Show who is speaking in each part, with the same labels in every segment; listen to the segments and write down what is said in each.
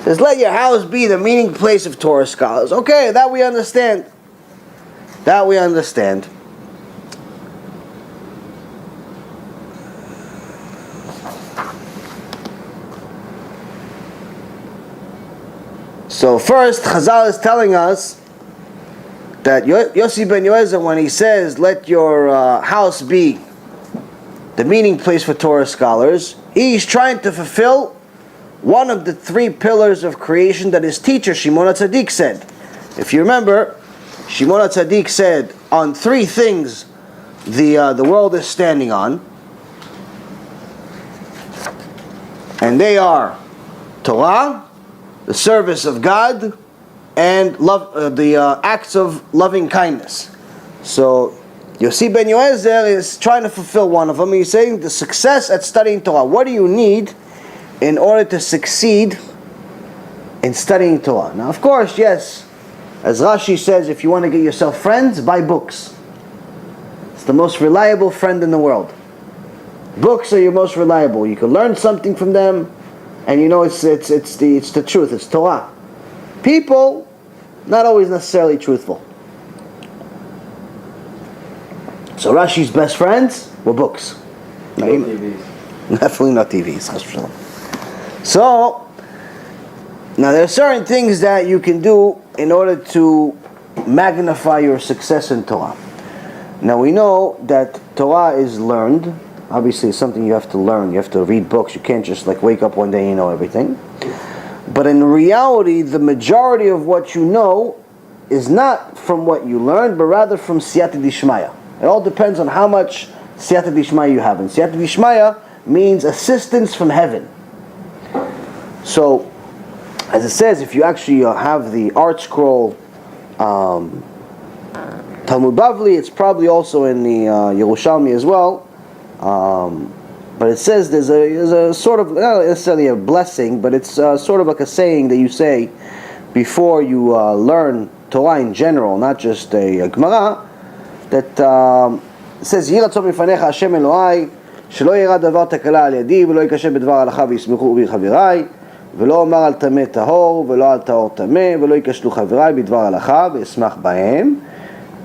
Speaker 1: says, let your house be the meeting place of Torah scholars. Okay, that we understand. That we understand. So first, Chazal is telling us that Yossi ben Yoezer, when he says, let your house be the meeting place for Torah scholars, he's trying to fulfill one of the three pillars of creation that his teacher, Shimon HaTzadik, said. If you remember, Shimon HaTzadik said, on three things the world is standing on. And they are Torah, the service of God, and love, the acts of loving kindness. So Yossi ben Yoezer is trying to fulfill one of them. He's saying the success at studying Torah. What do you need in order to succeed in studying Torah? Now, of course, yes, as Rashi says, if you want to get yourself friends, buy books. It's the most reliable friend in the world. Books are your most reliable. You can learn something from them, and you know it's the truth. It's Torah. People, not always necessarily truthful. So Rashi's best friends were books.
Speaker 2: No TVs.
Speaker 1: Definitely not TVs. So, now there are certain things that you can do in order to magnify your success in Torah. Now we know that Torah is learned. Obviously it's something you have to learn. You have to read books. You can't just like wake up one day and you know everything. But in reality, the majority of what you know is not from what you learned, but rather from Siyata Dishmaya. It all depends on how much Siyata Dishmaya you have. And Siyata Dishmaya means assistance from heaven. So, as it says, if you actually have the art scroll Talmud Bavli, it's probably also in the Yerushalmi as well. But it says there's a sort of, not necessarily a blessing, but it's sort of like a saying that you say before you learn Torah in general, not just a Gemara, that says, Yhi ratzon mifanecha Hashem Elohai, shelo yera davar takala al yadi, velo yikashem bedvar halacha v'yismechu בי חבריי, ולא אומר על טמא טהור, ולא על טהור טמא, ולא ייכשלו חבריי בדבר הלכה, ואשמח בהם,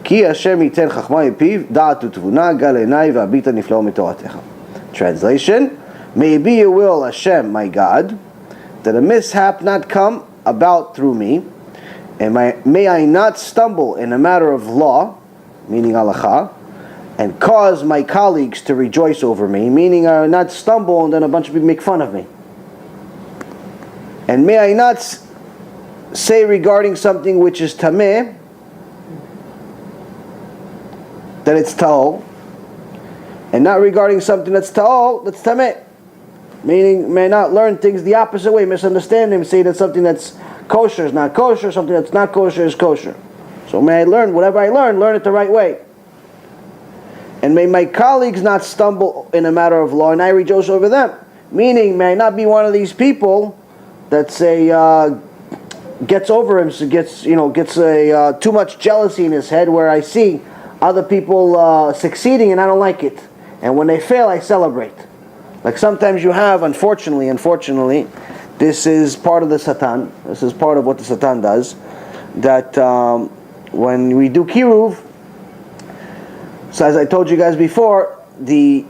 Speaker 1: כי השם ייתן חכמה מפיו, דעת ותבונה, גל עיניי והביטה נפלאו מתורתך. Translation: May it be your will, Hashem, my God, that a mishap not come about through me, and may I not stumble in a matter of law, meaning halacha, and cause my colleagues to rejoice over me, meaning I not stumble and then a bunch of people make fun of me. And may I not say regarding something which is tameh, that it's tahor, and not regarding something that's tahor, that's tameh. Meaning, may I not learn things the opposite way, misunderstand them, say that something that's kosher is not kosher, something that's not kosher is kosher. So may I learn, whatever I learn it the right way. And may my colleagues not stumble in a matter of law, and I rejoice over them. Meaning, may I not be one of these people that say gets over him, so gets too much jealousy in his head, where I see other people succeeding and I don't like it, and when they fail, I celebrate. Like sometimes you have, unfortunately, this is part of the Satan. This is part of what the Satan does. That when we do KIRUV, so as I told you guys before, the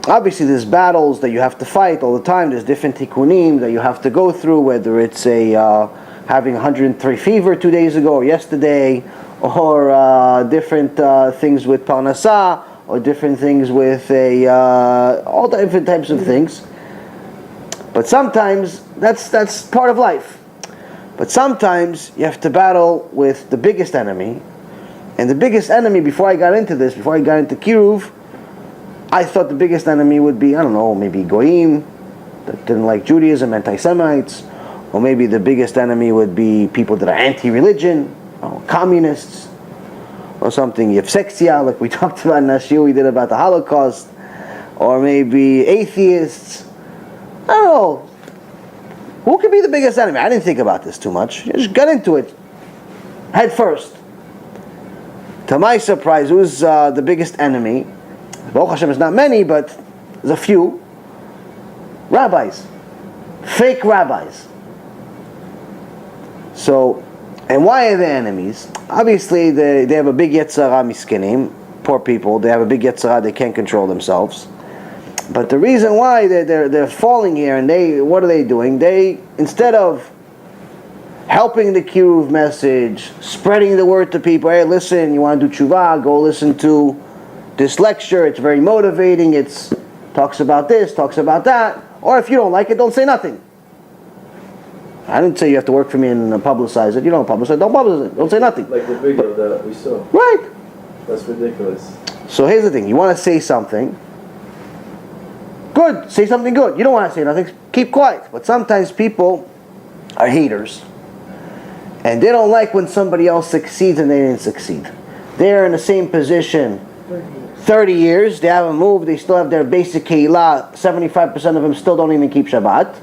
Speaker 1: obviously there's battles that you have to fight all the time. There's different tikkunim that you have to go through, whether it's having 103 fever 2 days ago or yesterday, or different things with parnasah, or different things with all different types of things. But sometimes that's part of life. But sometimes you have to battle with the biggest enemy. And the biggest enemy, before I got into KIRUV, I thought the biggest enemy would be, I don't know, maybe Goyim, that didn't like Judaism, anti-Semites, or maybe the biggest enemy would be people that are anti-religion, or communists, or something, Yevseksia, like we talked about in that shiur we did about the Holocaust, or maybe atheists. I don't know. Who could be the biggest enemy? I didn't think about this too much. Just got into it head first. To my surprise, who's the biggest enemy? Baruch Hashem, is not many, but there's a few. Rabbis. Fake rabbis. So, and why are they enemies? Obviously, they have a big yetzara miskinim, poor people. They have a big yetzara. They can't control themselves. But the reason why they're falling here, and what are they doing? They, instead of helping the KIRUV message, spreading the word to people, hey, listen, you want to do tshuva, go listen to this lecture, it's very motivating, it's talks about this, talks about that, or if you don't like it, don't say nothing. I didn't say you have to work for me and publicize it. You don't publicize it, don't publicize it, don't say nothing.
Speaker 2: Like the video that we saw.
Speaker 1: Right.
Speaker 2: That's ridiculous.
Speaker 1: So here's the thing, you want to say something, good, say something good. You don't want to say nothing, keep quiet. But sometimes people are haters. And they don't like when somebody else succeeds and they didn't succeed. They're in the same position 30 years, they haven't moved, they still have their basic keilah, 75% of them still don't even keep Shabbat.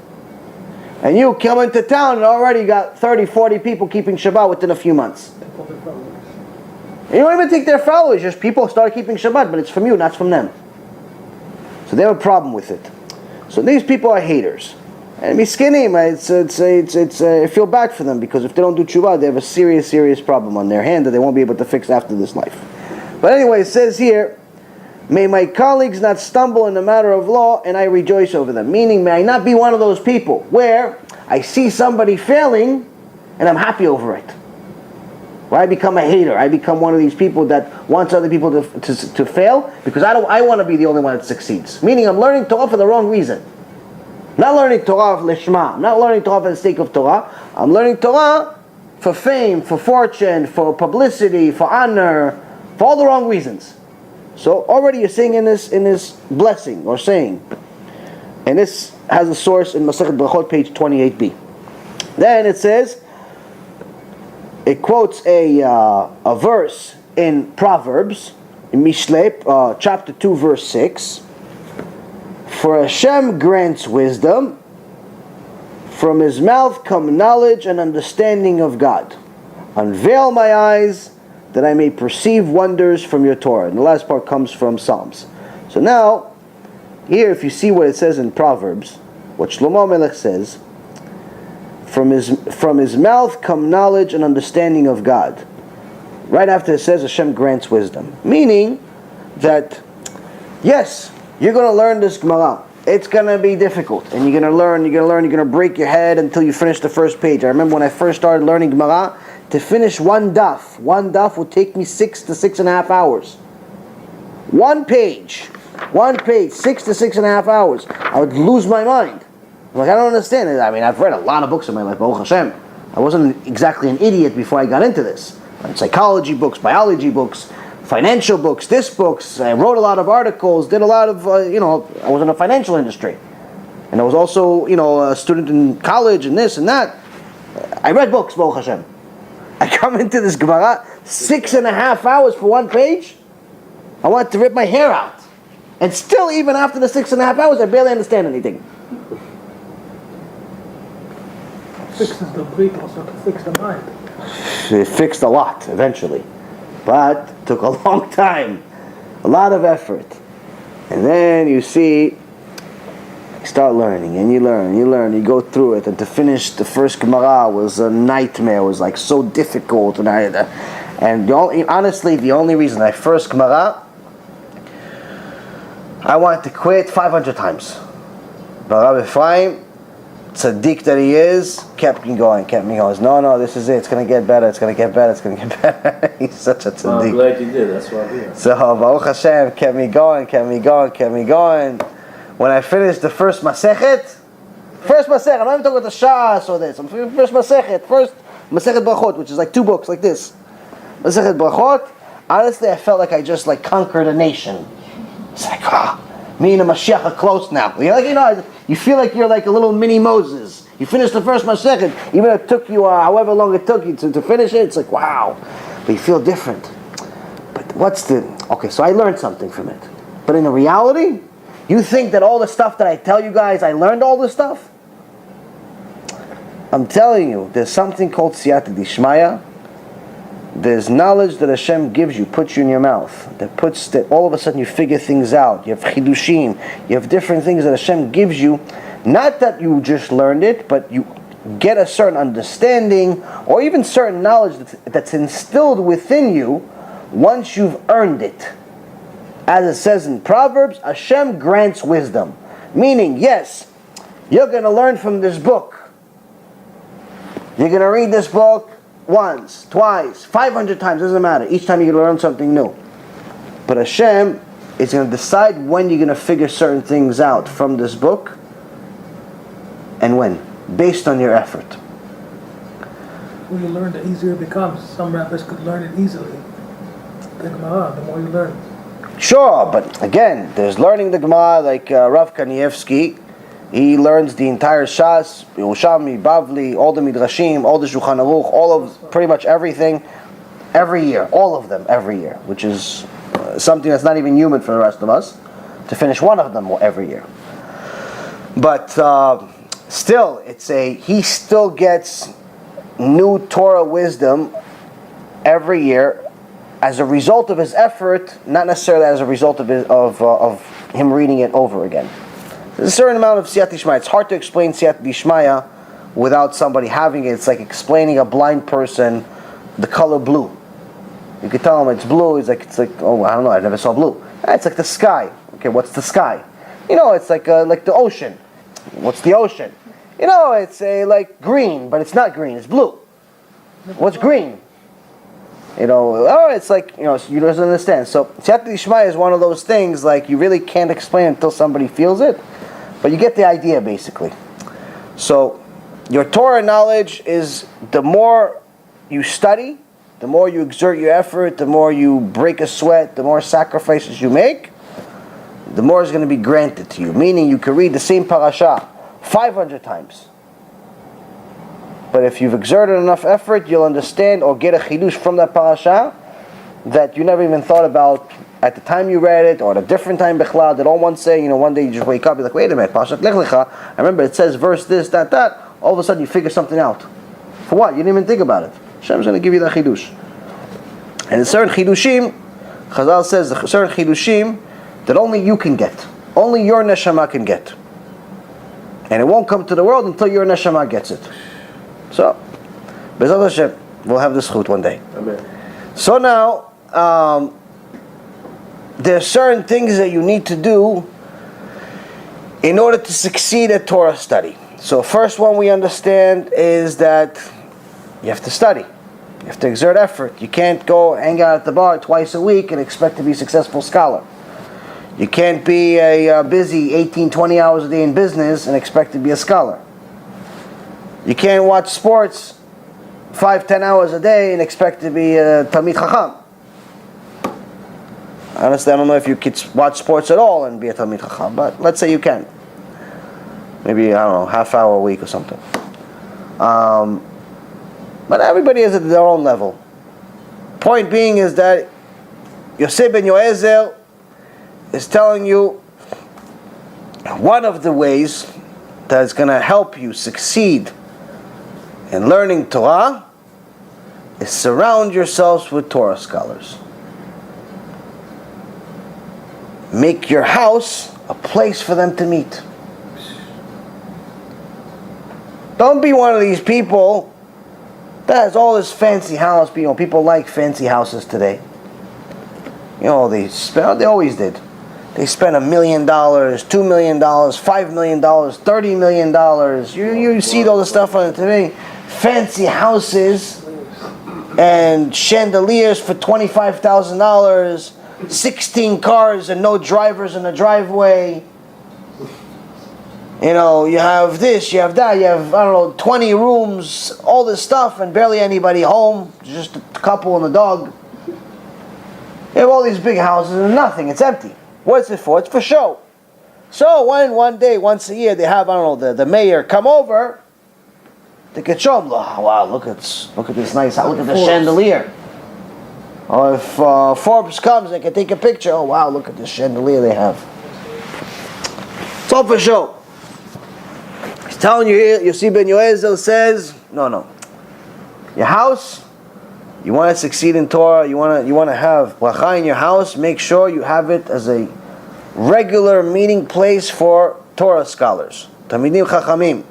Speaker 1: And you come into town and already got 30, 40 people keeping Shabbat within a few months. And you don't even think they're followers, just people start keeping Shabbat, but it's from you, not from them. So they have a problem with it. So these people are haters. And miskinim, I feel bad for them, because if they don't do tshuva, they have a serious problem on their hand that they won't be able to fix after this life. But anyway, it says here, may my colleagues not stumble in the matter of law, and I rejoice over them. Meaning, may I not be one of those people where I see somebody failing, and I'm happy over it. Where I become a hater. I become one of these people that wants other people to fail, because I want to be the only one that succeeds. Meaning, I'm learning Torah for the wrong reason. Not learning Torah for lishma. I'm not learning Torah for the sake of Torah. I'm learning Torah for fame, for fortune, for publicity, for honor, for all the wrong reasons. So already you're saying in this blessing or saying, and this has a source in Masechet Brachot, page 28b. Then it says, it quotes a verse in Proverbs, in Mishle, chapter 2, verse 6. For Hashem grants wisdom, from His mouth come knowledge and understanding of God. Unveil my eyes, that I may perceive wonders from your Torah. And the last part comes from Psalms. So now, here if you see what it says in Proverbs, what Shlomo Melech says, from his mouth come knowledge and understanding of God. Right after it says Hashem grants wisdom. Meaning that, yes, you're going to learn this Gemara. It's going to be difficult. And you're going to break your head until you finish the first page. I remember when I first started learning Gemara, to finish one daf would take me 6 to 6.5 hours. One page, 6 to 6.5 hours. I would lose my mind. I'm like, I don't understand it. I mean, I've read a lot of books in my life, Baruch Hashem. I wasn't exactly an idiot before I got into this. I read psychology books, biology books, financial books, books. I wrote a lot of articles, did a lot of, I was in the financial industry. And I was also, a student in college and this and that. I read books, Baruch Hashem. I come into this Gemara, 6.5 hours for one page. I wanted to rip my hair out. And still, even after the 6.5 hours, I barely understand anything.
Speaker 3: Fixes the brain also to fix the mind.
Speaker 1: It fixed a lot, eventually. But it took a long time. A lot of effort. And then you see, you start learning, and you learn, you go through it, and to finish the first Gemara was a nightmare. It was like so difficult, and honestly, the only reason I first Gemara, I wanted to quit 500 times. But Rabbi Ephraim, tzaddik that he is, kept me going. No, this is it. It's going to get better. He's such a tzaddik.
Speaker 2: Well, I'm glad you did. That's why I'm here.
Speaker 1: So Baruch Hashem kept me going. When I finished the first Masechet, I'm not even talking about the Shas or this. I'm first Masechet Brachot, which is like 2 books like this. Masechet Brachot. Honestly, I felt like I just conquered a nation. It's like, me and the Mashiach are close now. You feel like you're like a little mini Moses. You finished the first Masechet, even if it took you however long it took you to finish it. It's like, wow. But you feel different. But so I learned something from it. But in the reality, you think that all the stuff that I tell you guys, I learned all this stuff? I'm telling you, there's something called Siyata Dishmaya. There's knowledge that Hashem gives you, puts you in your mouth. That all of a sudden you figure things out. You have chidushim. You have different things that Hashem gives you. Not that you just learned it, but get a certain understanding or even certain knowledge that's instilled within you once you've earned it. As it says in Proverbs, Hashem grants wisdom. Meaning, yes, you're going to learn from this book. You're going to read this book once, twice, 500 times, doesn't matter. Each time you're going to learn something new. But Hashem is going to decide when you're going to figure certain things out from this book and when, based on your effort.
Speaker 3: When you learn, the easier it becomes. Some rappers could learn it easily. The Gemara, the more you learn.
Speaker 1: Sure, but again, there's learning the Gemara like Rav Kanievsky. He learns the entire Shas, Yerushalmi, Bavli, all the Midrashim, all the Shulchan Aruch, all of pretty much everything, every year, all of them every year, which is something that's not even human for the rest of us, to finish one of them every year. But still, he still gets new Torah wisdom every year as a result of his effort, not necessarily as a result of him reading it over again. There's a certain amount of Siyat Dishmaya. It's hard to explain Siyat Dishmaya without somebody having it. It's like explaining a blind person the color blue. You could tell him it's blue. It's like oh, I don't know, I never saw blue. It's like the sky. Okay, what's the sky? It's like the ocean. What's the ocean? It's like green, but it's not green. It's blue. What's green? It's like, you don't understand. So, Siyat Dishmaya is one of those things, like, you really can't explain until somebody feels it, but you get the idea, basically. So, your Torah knowledge is, the more you study, the more you exert your effort, the more you break a sweat, the more sacrifices you make, the more is going to be granted to you. Meaning, you can read the same parasha 500 times. But if you've exerted enough effort, you'll understand or get a chidush from that parasha that you never even thought about at the time you read it, or at a different time bichlal, that all one say, one day you just wake up, you're like, wait a minute, Parashat Lech Lecha, I remember it says verse this, that, all of a sudden you figure something out. For what? You didn't even think about it. Hashem's going to give you that chidush. And in certain chidushim, Chazal says, certain chidushim that only you can get. Only your neshama can get. And it won't come to the world until your neshama gets it. So, B'ezrat Hashem, we'll have this chut one day.
Speaker 2: Amen.
Speaker 1: So now, there are certain things that you need to do in order to succeed at Torah study. So first one we understand is that you have to study. You have to exert effort. You can't go hang out at the bar twice a week and expect to be a successful scholar. You can't be a busy 18, 20 hours a day in business and expect to be a scholar. You can't watch sports 5-10 hours a day and expect to be a Talmid Chacham. Honestly, I don't know if you could watch sports at all and be a Talmid Chacham, but let's say you can. Maybe, I don't know, half hour a week or something. But everybody is at their own level. Point being is that Yosef ben Yoezel is telling you one of the ways that is going to help you succeed in learning Torah is surround yourselves with Torah scholars. Make your house a place for them to meet. Don't be one of these people that has all this fancy house. People like fancy houses today. They always did. They spent $1 million, $2 million, $5 million, $30 million. You see all the stuff on the TV. Fancy houses and chandeliers for $25,000, 16 cars and no drivers in the driveway. You have this, you have that, you have, 20 rooms, all this stuff, and barely anybody home, just a couple and a dog. You have all these big houses and nothing, it's empty. What's it for? It's for show. So one day, once a year, they have, the mayor come over, they can show them, oh, wow, look at this nice house, look at the chandelier. Or if Forbes comes, they can take a picture, oh wow, look at this chandelier they have. It's all for show. He's telling you here, Yosef ben Yoezel says, no. Your house, you want to succeed in Torah, you want to have bracha in your house, make sure you have it as a regular meeting place for Torah scholars, Talmidim Chachamim.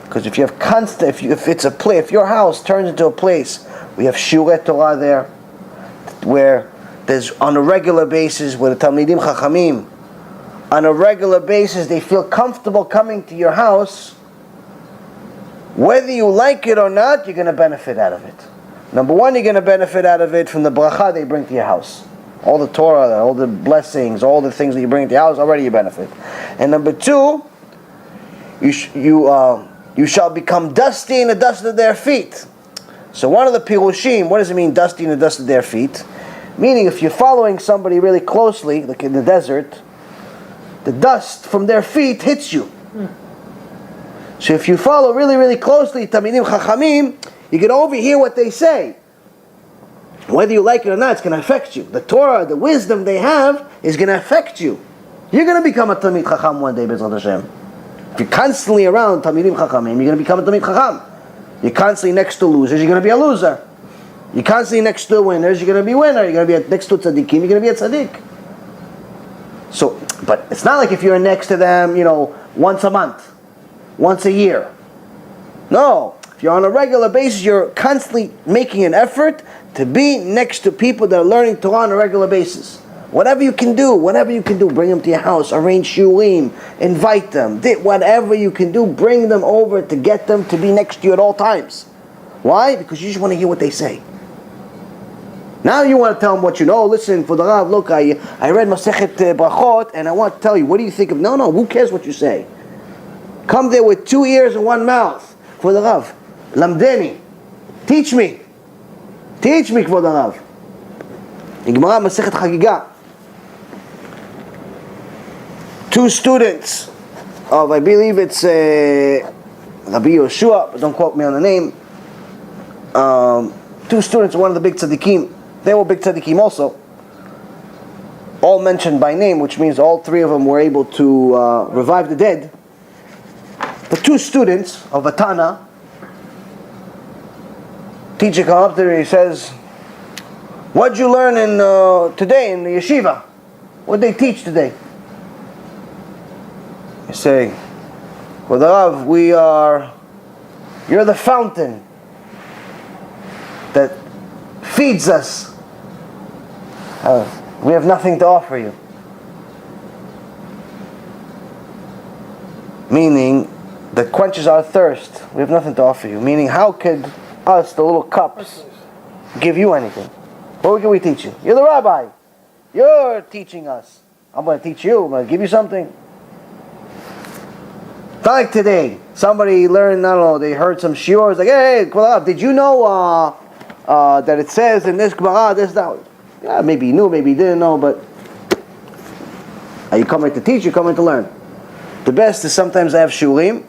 Speaker 1: Because if you have constant, if your house turns into a place, we have shiurei Torah there, where there's on a regular basis, where the Talmidim Chachamim, on a regular basis, they feel comfortable coming to your house. Whether you like it or not, you're going to benefit out of it. Number one, you're going to benefit out of it from the bracha they bring to your house. All the Torah, all the blessings, all the things that you bring to your house, already you benefit. And number two, you shall become dusty in the dust of their feet. So one of the pirushim, what does it mean, dusty in the dust of their feet? Meaning if you're following somebody really closely, like in the desert, the dust from their feet hits you. So if you follow really, really closely, Talmidim Chachamim, you can overhear what they say. Whether you like it or not, it's going to affect you. The Torah, the wisdom they have, is going to affect you. You're going to become a Talmid Chacham one day, B'ezrat Hashem. If you're constantly around Talmidim Chachamim, you're going to become a Talmid Chacham. You're constantly next to losers, you're going to be a loser. You're constantly next to winners, you're going to be a winner. You're going to be next to tzaddikim, you're going to be a tzaddik. So, but it's not like if you're next to them, once a month, once a year. No. If you're on a regular basis, you're constantly making an effort to be next to people that are learning Torah on a regular basis. Whatever you can do, bring them to your house, arrange shiurim, invite them, whatever you can do, bring them over to get them to be next to you at all times. Why? Because you just want to hear what they say. Now you want to tell them what you know. Listen, for the Rav, look, I read Masechet Brachot, and I want to tell you, what do you think of? No, who cares what you say? Come there with 2 ears and 1 mouth. For the Rav, Lamdeni, teach me, for the Rav. In Gemara Masechet Chagiga, 2 students of, I believe it's Rabbi Yoshua, but don't quote me on the name. 2 students of one of the big tzaddikim. They were big tzaddikim also. All mentioned by name, which means all 3 of them were able to revive the dead. The 2 students of Atana, teacher comes up there and he says, "What'd you learn today in the yeshiva? What'd they teach today?" You say, "Well, the Rav, you're the fountain that feeds us. We have nothing to offer you." Meaning, that quenches our thirst. We have nothing to offer you. Meaning, how could us, the little cups, give you anything? What can we teach you? You're the rabbi. You're teaching us. I'm going to teach you. I'm going to give you something. It's not like today. Somebody learned, I don't know, they heard some shiur. Like, hey, did you know that it says in this Gemara, this, that? Yeah, maybe he knew, maybe he didn't know, but are you coming to teach? You're coming to learn. The best is sometimes I have shiurim.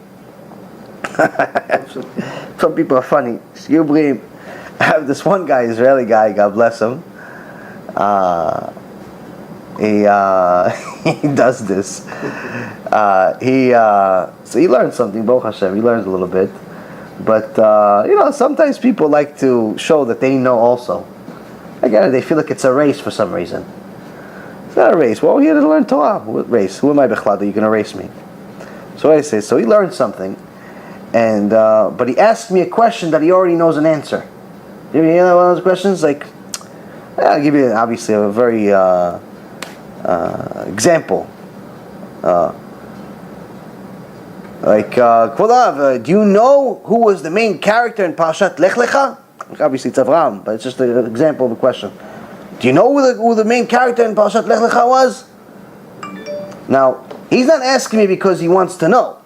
Speaker 1: Some people are funny. I have this one guy, Israeli guy, God bless him. He does this. So he learns something, Baruch Hashem. He learns a little bit. But, sometimes people like to show that they know also. Again, they feel like it's a race for some reason. It's not a race. Well, we're here to learn Torah. What race? Who am I, Bechlad, that you can erase me? So I say, so he learned something. And but he asked me a question that he already knows an answer. You hear one of those questions? Like, I'll give you obviously a very example. Do you know who was the main character in Parashat Lech Lecha? Obviously it's Avraham, but it's just an example of a question. Do you know who the main character in Parashat Lech Lecha was? Now, he's not asking me because he wants to know.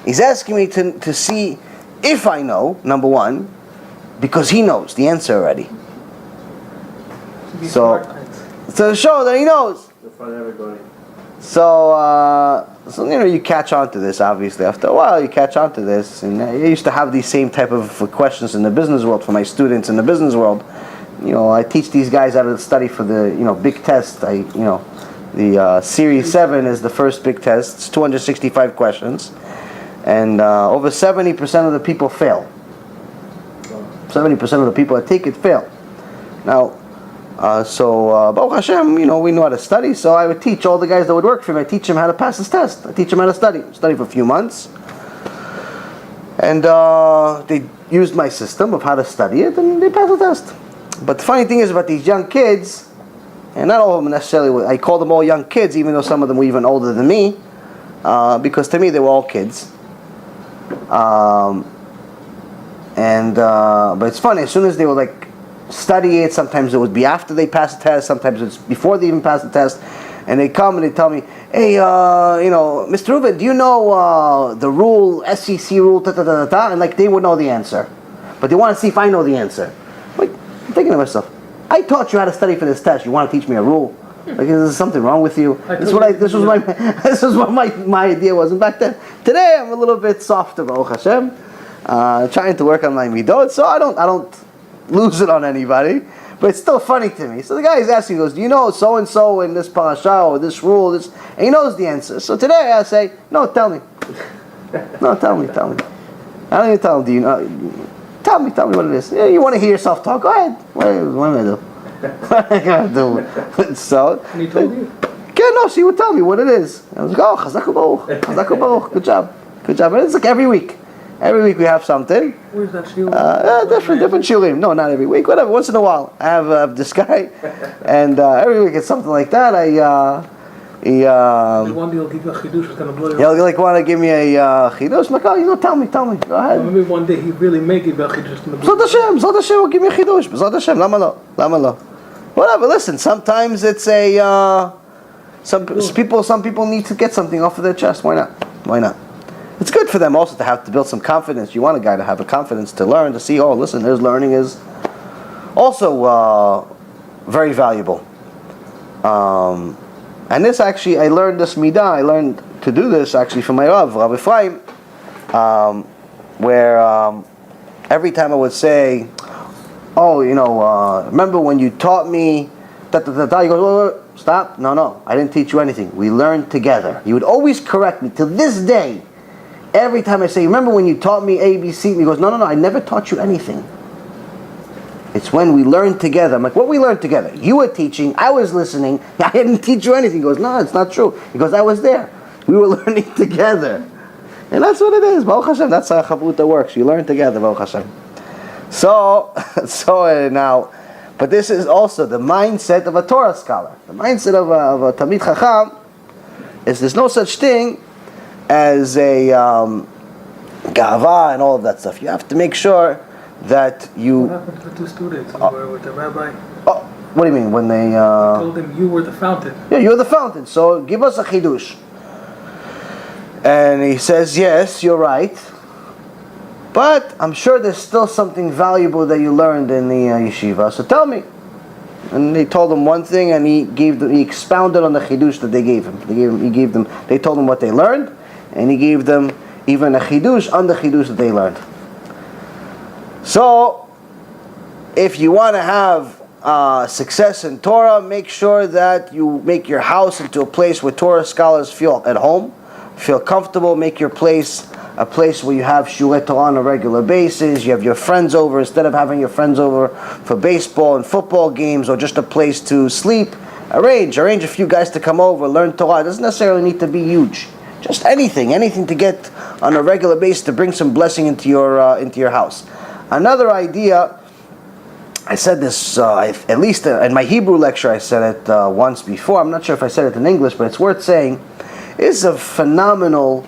Speaker 1: He's asking me to see if I know, number one, because he knows the answer already. So to show that he knows.
Speaker 2: In front of everybody.
Speaker 1: So you catch on to this, obviously. After a while, you catch on to this. And I used to have these same type of questions in the business world for my students in the business world. I teach these guys how to study for the, big test. The Series 7 is the first big test. It's 265 questions. And over 70% of the people fail. 70% of the people that take it fail. Now, Baruch Hashem, we know how to study, so I would teach all the guys that would work for me. I teach them how to pass this test. I teach them how to study. Study for a few months. And they used my system of how to study it, and they passed the test. But the funny thing is about these young kids, and not all of them necessarily, I call them all young kids, even though some of them were even older than me, because to me they were all kids. But it's funny, as soon as they were like study it, sometimes it would be after they passed the test, sometimes it's before they even passed the test, and they come and they tell me, hey, Mr. Reuven, do you know the rule, SEC rule, ta-ta-ta-ta-ta? And like they would know the answer, but they want to see if I know the answer. Like, I'm thinking to myself, I taught you how to study for this test. You want to teach me a rule? Like, is there something wrong with you? This is what my idea was. And back then, today I'm a little bit softer, Baruch Hashem, trying to work on my midot, so I don't lose it on anybody. But it's still funny to me. So the guy is asking, he goes, do you know so and so in this parasha or this rule? This, and he knows the answer. So today I say, no, tell me. No, tell me. I don't even tell him. Do you know? Tell me what it is. Yeah, you want to hear yourself talk? Go ahead. What am I gonna do? What am I gonna do? So.
Speaker 3: And he told you?
Speaker 1: Yeah, no, she would tell me what it is. I was like, oh, Chazak Baruch, good job. And it's like every week. Every week we have something.
Speaker 3: Where's that shiur?
Speaker 1: Different shiurim. No, not every week. Whatever. Once in a while, I have this guy, and every week it's something like that.
Speaker 3: One day he'll give you a chidush that's gonna blow your
Speaker 1: He'll like want to give me a chidush. I'm like, oh, tell me. Go ahead.
Speaker 3: Maybe one day he really may give you a chidush that's gonna blow
Speaker 1: Zot Hashem will give me a chidush. Zot Hashem, lama lo. Whatever. Listen, sometimes it's a some people need to get something off of their chest. Why not? It's good for them also to build some confidence. You want a guy to have a confidence to learn, to see, oh, listen, his learning is also very valuable. And this actually, I learned this midah. I learned to do this actually from my Rav Ephraim, where every time I would say, oh, remember when you taught me, he goes, wait, stop, no, I didn't teach you anything. We learned together. You would always correct me to this day. Every time I say, remember when you taught me A, B, C? He goes, no, I never taught you anything. It's when we learned together. I'm like, what we learned together? You were teaching, I was listening, I didn't teach you anything. He goes, no, it's not true. He goes, I was there. We were learning together. And that's what it is, Baruch Hashem. That's how chavruta works. You learn together, Baruch Hashem. So now, but this is also the mindset of a Torah scholar. The mindset of a Talmid Chacham is there's no such thing as a gava and all of that stuff. You have to make sure that you...
Speaker 3: What happened to the two students who were with the rabbi?
Speaker 1: Oh, what do you mean? When they...
Speaker 3: told him you were the fountain.
Speaker 1: Yeah, you're the fountain, so give us a chidush. And he says, yes, you're right. But I'm sure there's still something valuable that you learned in the yeshiva, so tell me. And they told him one thing, and he expounded on the chidush that they gave him. They told him what they learned, and he gave them even a chidush on the chidush that they learned. So, if you want to have success in Torah, make sure that you make your house into a place where Torah scholars feel at home, feel comfortable. Make your place a place where you have shiurei Torah on a regular basis. You have your friends over instead of having your friends over for baseball and football games or just a place to sleep. Arrange a few guys to come over, learn Torah. It doesn't necessarily need to be huge. Just anything to get on a regular basis to bring some blessing into your house. Another idea, I said this at least in my Hebrew lecture. I said it once before. I'm not sure if I said it in English, but it's worth saying. It's a phenomenal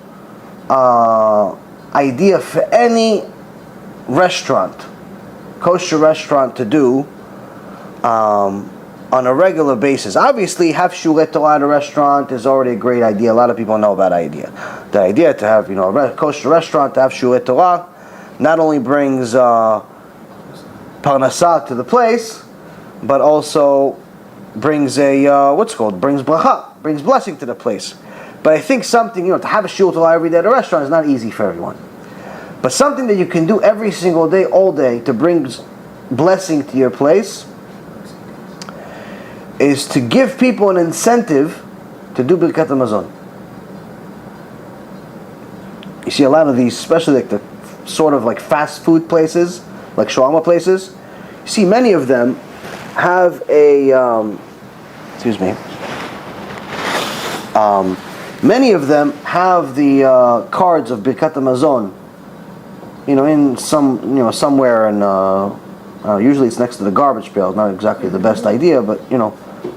Speaker 1: idea for any restaurant, kosher restaurant, to do on a regular basis. Obviously, have shiurei Torah at a restaurant is already a great idea. A lot of people know about that idea. The idea to have a kosher restaurant, to have shiurei Torah, not only brings parnasah to the place, but also brings brings bracha, brings blessing to the place. But I think something, to have a shiur Torah every day at a restaurant is not easy for everyone. But something that you can do every single day, all day, to bring blessing to your place, is to give people an incentive to do Birkat HaMazon. You see a lot of these, especially like the sort of like fast food places, like shawarma places. You see many of them have many of them have the cards of Birkat HaMazon in somewhere in, usually it's next to the garbage pail. Not exactly the best idea, but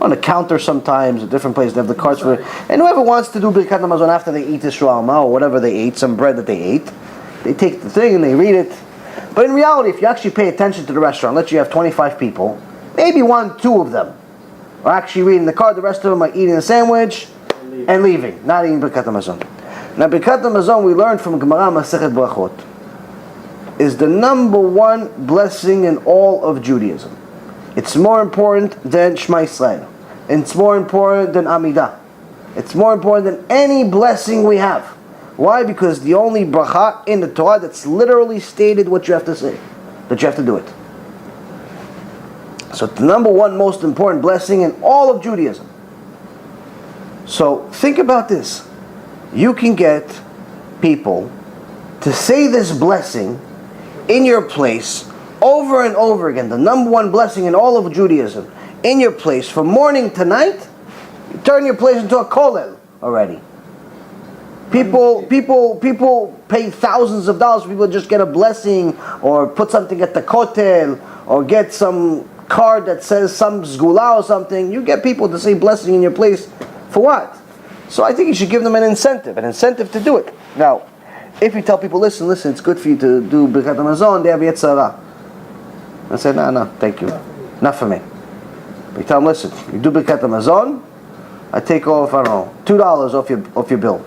Speaker 1: on the counter sometimes, at different places they have the carts for it. And whoever wants to do Birkat Hamazon after they eat the shawarma or whatever they ate, some bread that they ate, they take the thing and they read it. But in reality, if you actually pay attention to the restaurant, let's say you have 25 people, maybe 1-2 of them are actually reading the card. The rest of them are eating a sandwich and leaving, not eating Birkat Hamazon. Now, Birkat Hamazon, we learned from Gemara Masechet Brachot, is the number one blessing in all of Judaism. It's more important than Shema Yisrael. It's more important than Amidah. It's more important than any blessing we have. Why? Because the only bracha in the Torah that's literally stated what you have to say, that you have to do it. So it's the number one most important blessing in all of Judaism. So think about this. You can get people to say this blessing in your place over and over again, the number one blessing in all of Judaism, in your place from morning to night. You turn your place into a kollel already. People pay thousands of dollars for people to just get a blessing or put something at the kotel or get some card that says some zgula or something. You get people to say blessing in your place for what? So I think you should give them an incentive to do it. Now, if you tell people, listen, it's good for you to do Birkat Hamazon, they have Yetzirah. I said, no, thank you. Not for me. But you tell them, listen, you do Birkat Hamazon, I take off, I don't know, $2 off your bill.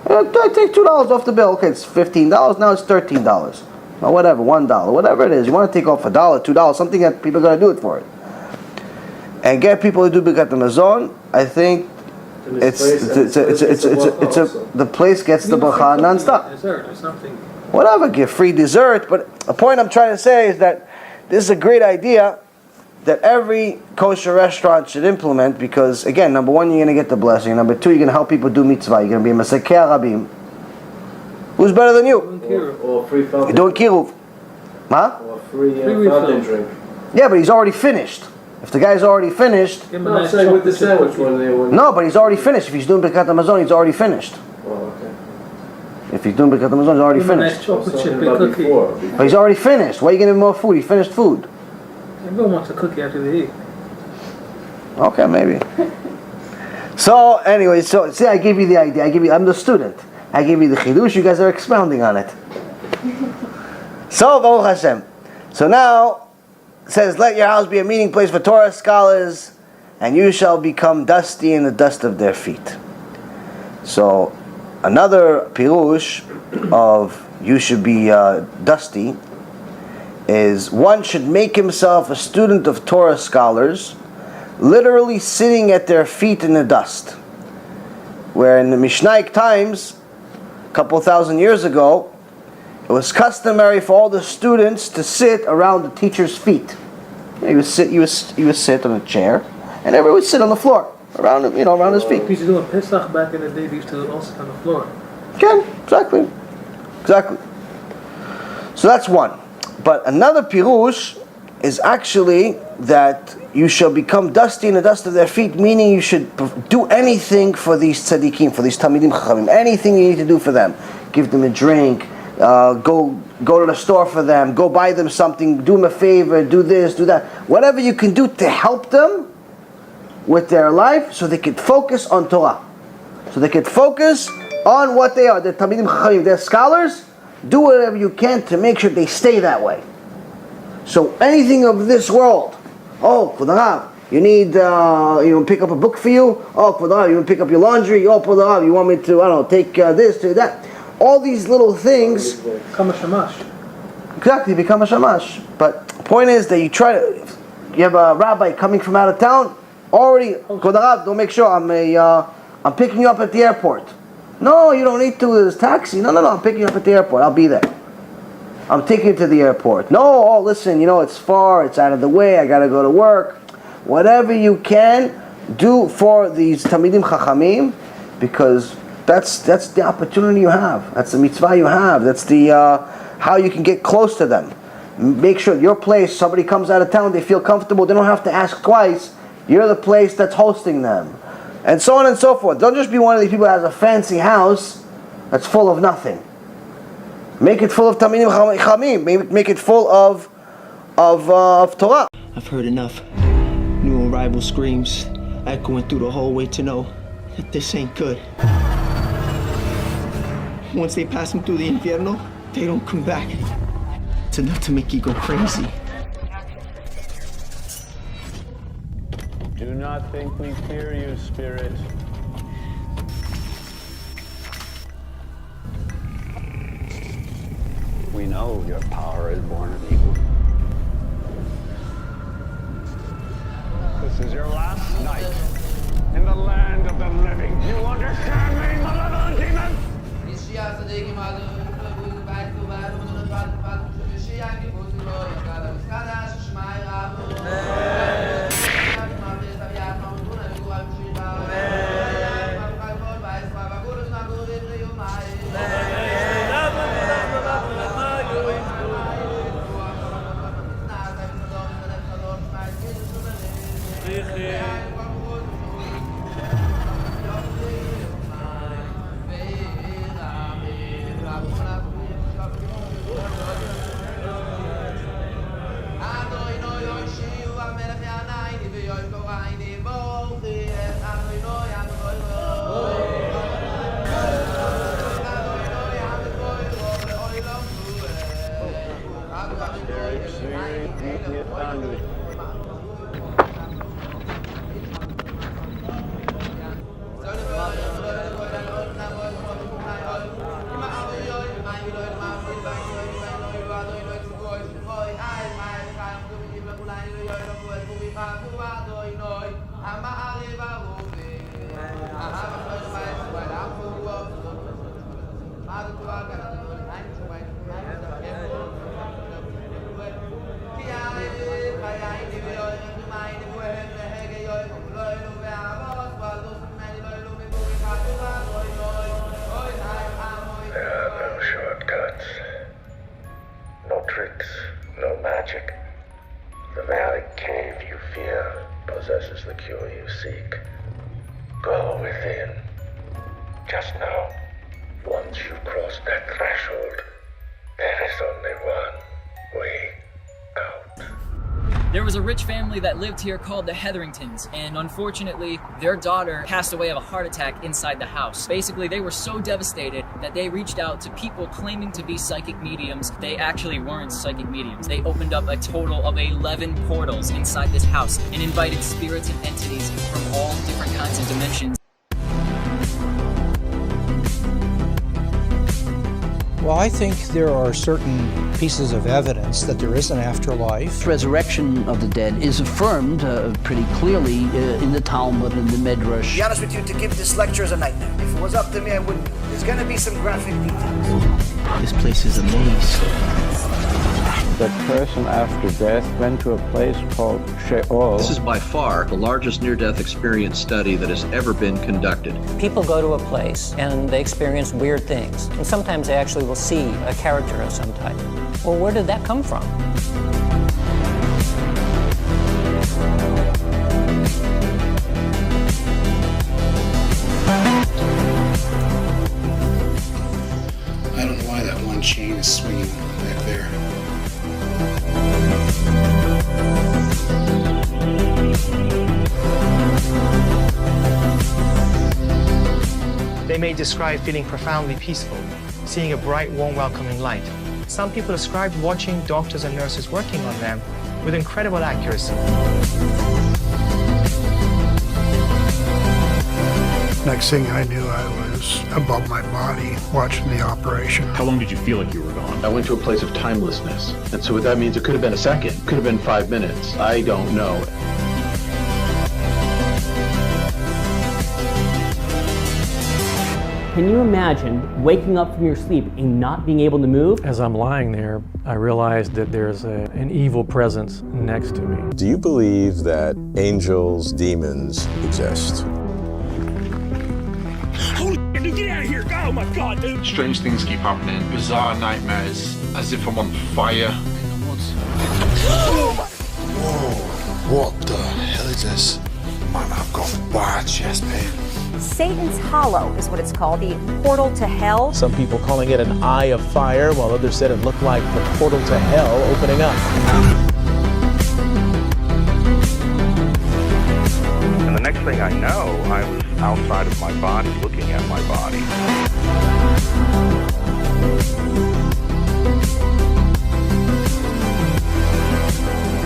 Speaker 1: I take $2 off the bill. Okay, it's $15, now it's $13. Or whatever, $1, whatever it is. You want to take off $1, $2, something that people are going to do it for it. And get people to do Birkat Hamazon, I think the place gets the bracha non-stop.
Speaker 3: Dessert or something.
Speaker 1: Whatever, give free dessert. But the point I'm trying to say is that this is a great idea that every kosher restaurant should implement, because again, number one, you're going to get the blessing. Number two, you're going to help people do mitzvah. You're going to be a Masakeh Rabim. Who's better than you?
Speaker 2: Or free fountain.
Speaker 1: You're doing kiruv. Huh?
Speaker 2: Or free fountain drink.
Speaker 1: Yeah, but he's already finished. If the guy's already finished...
Speaker 2: No, I'm saying with the sandwich when they were...
Speaker 1: No, but he's already finished. If he's doing Birkat Hamazon, he's already finished.
Speaker 2: Oh, okay.
Speaker 1: If he's doing Birkat Hamazon, he's already finished.
Speaker 3: Chocolate chip and cookie.
Speaker 1: But he's already finished. Why are you giving him more food? He finished food.
Speaker 3: Everyone wants a cookie after they eat.
Speaker 1: Okay, maybe. So, anyway, see, I gave you the idea. I'm the student. I gave you the chidush. You guys are expounding on it. So, Baruch Hashem. So now, it says, let your house be a meeting place for Torah scholars, and you shall become dusty in the dust of their feet. So, another pirush of you should be dusty is one should make himself a student of Torah scholars, literally sitting at their feet in the dust. Where in the Mishnaic times, a couple thousand years ago, it was customary for all the students to sit around the teacher's feet. He would sit on a chair, and everyone would sit on the floor around him, around his feet.
Speaker 3: We used to do a Pesach back in the day. We used to all sit on the floor.
Speaker 1: Okay, exactly. So that's one. But another pirush is actually that you shall become dusty in the dust of their feet, meaning you should do anything for these tzaddikim, for these talmidim chachamim, anything you need to do for them. Give them a drink, go to the store for them, go buy them something, do them a favor, do this, do that. Whatever you can do to help them with their life so they could focus on Torah. So they could focus on what they are. They're talmidim chachamim, they're scholars. Do whatever you can to make sure they stay that way. So anything of this world, oh, Kvod Harav, you need, pick up a book for you. Oh, Kvod Harav, you want to pick up your laundry. Oh, Kvod Harav, you want me to, take this, to that. All these little things.
Speaker 3: Become a shamash.
Speaker 1: Exactly, become a shamash. But the point is that you have a rabbi coming from out of town, already, Kvod Harav, don't make sure I'm picking you up at the airport. No, you don't need to. There's taxi. No, I'm picking you up at the airport. I'll be there. I'm taking you to the airport. No, listen, it's far. It's out of the way. I got to go to work. Whatever you can do for these Talmidim Chachamim, because that's the opportunity you have. That's the mitzvah you have. That's the how you can get close to them. Make sure your place, somebody comes out of town, they feel comfortable. They don't have to ask twice. You're the place that's hosting them. And so on and so forth. Don't just be one of these people that has a fancy house that's full of nothing. Make it full of Taminim Chamim. Make it full of Torah.
Speaker 4: I've heard enough. New arrival screams echoing through the hallway to know that this ain't good. Once they pass them through the infierno, they don't come back. It's enough to make you go crazy.
Speaker 5: Do not think we fear you, Spirit. We know your power is born of evil. This is your last night in the land of the living. You understand me, malevolent demon?
Speaker 6: There was a rich family that lived here called the Hetheringtons, and unfortunately, their daughter passed away of a heart attack inside the house. Basically, they were so devastated that they reached out to people claiming to be psychic mediums. They actually weren't psychic mediums. They opened up a total of 11 portals inside this house and invited spirits and entities from all different kinds of dimensions.
Speaker 7: Well, I think there are certain pieces of evidence that there is an afterlife.
Speaker 8: Resurrection of the dead is affirmed pretty clearly in the Talmud and the Midrash.
Speaker 9: To be honest with you, to give this lecture is a nightmare. If it was up to me, I wouldn't do it. There's going to be some graphic details.
Speaker 4: This place is a maze.
Speaker 5: The person after death went to a place called Sheol.
Speaker 10: This is by far the largest near-death experience study that has ever been conducted.
Speaker 11: People go to a place and they experience weird things. And sometimes they actually will see a character of some type. Well, where did that come from?
Speaker 12: I don't know why that one chain is swinging back there.
Speaker 13: They may describe feeling profoundly peaceful, seeing a bright, warm, welcoming light. Some people describe watching doctors and nurses working on them with incredible accuracy.
Speaker 12: Next thing I knew, I was above my body watching the operation.
Speaker 14: How long did you feel like you were gone?
Speaker 10: I went to a place of timelessness. And so what that means, it could have been a second, could have been 5 minutes. I don't know.
Speaker 15: Can you imagine waking up from your sleep and not being able to move?
Speaker 16: As I'm lying there, I realized that there's an evil presence next to me.
Speaker 17: Do you believe that angels, demons exist?
Speaker 14: Holy shit, dude, get out of here! Oh my god, dude!
Speaker 18: Strange things keep happening. Bizarre nightmares, as if I'm on fire.
Speaker 12: Whoa, what the hell is this? Man, I've got bad chest pain.
Speaker 19: Satan's Hollow is what it's called, the portal to hell.
Speaker 20: Some people calling it an eye of fire, while others said it looked like the portal to hell opening up.
Speaker 21: And the next thing I know, I was outside of my body, looking at my body.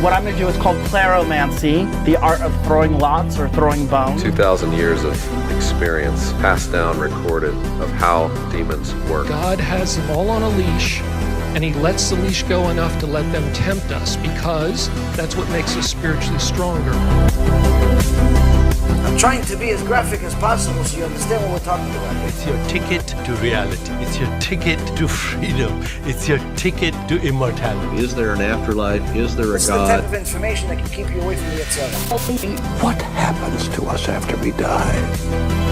Speaker 22: What I'm going to do is called claromancy, the art of throwing lots or throwing bones.
Speaker 17: 2,000 years of experience passed down, recorded, of how demons work.
Speaker 23: God has them all on a leash, and he lets the leash go enough to let them tempt us, because that's what makes us spiritually stronger.
Speaker 9: I'm trying to be as graphic as possible so you understand what we're talking about.
Speaker 24: It's your ticket to reality. It's your ticket to freedom. It's your ticket to immortality.
Speaker 17: Is there an afterlife? Is there a
Speaker 9: It's
Speaker 17: God?
Speaker 9: the type of information that can keep you away from the Yetzirah.
Speaker 25: What happens to us after we die?